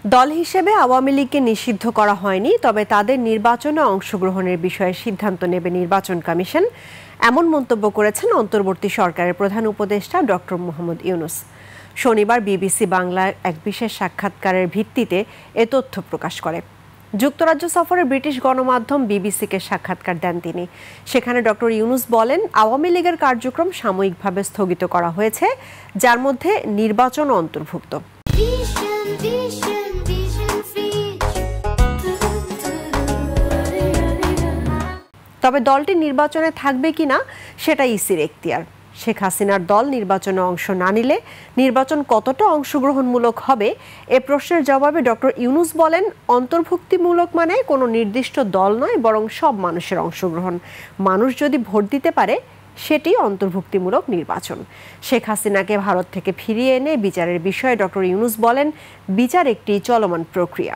দল হিসেবে আওয়ামী লীগকে নিষিদ্ধ করা হয়নি, তবে তাদের নির্বাচনে অংশগ্রহণের বিষয়ে সিদ্ধান্ত নেবে নির্বাচন কমিশন, এমন মন্তব্য করেছেন অন্তর্বর্তী সরকারের প্রধান উপদেষ্টা ডক্টর মোহাম্মদ ইউনূস। শনিবার বিবিসি বাংলার এক বিশেষ সাক্ষাৎকারের ভিত্তিতে এ তথ্য প্রকাশ করে। যুক্তরাজ্য সফরে ব্রিটিশ গণমাধ্যম বিবিসিকে সাক্ষাৎকার দেন তিনি। সেখানে ডক্টর ইউনূস বলেন, আওয়ামী লীগের কার্যক্রম সাময়িকভাবে স্থগিত করা হয়েছে, যার মধ্যে নির্বাচন অন্তর্ভুক্ত। তবে দলটি নির্বাচনে থাকবে কিনা সেটা ইসির এখতিয়ার। শেখ হাসিনার দল নির্বাচনে অংশ না নিলে নির্বাচন কতটা অংশগ্রহণমূলক হবে, এ প্রশ্নের জবাবে ডক্টর ইউনূস বলেন, অন্তর্ভুক্তিমূলক মানে কোনো নির্দিষ্ট দল নয়, বরং সব মানুষের অংশগ্রহণ। মানুষ যদি ভোট দিতে পারে, সেটি অন্তর্ভুক্তিমূলক নির্বাচন। শেখ হাসিনাকে ভারত থেকে ফিরিয়ে এনে বিচারের বিষয়ে ডক্টর ইউনূস বলেন, বিচার একটি চলমান প্রক্রিয়া।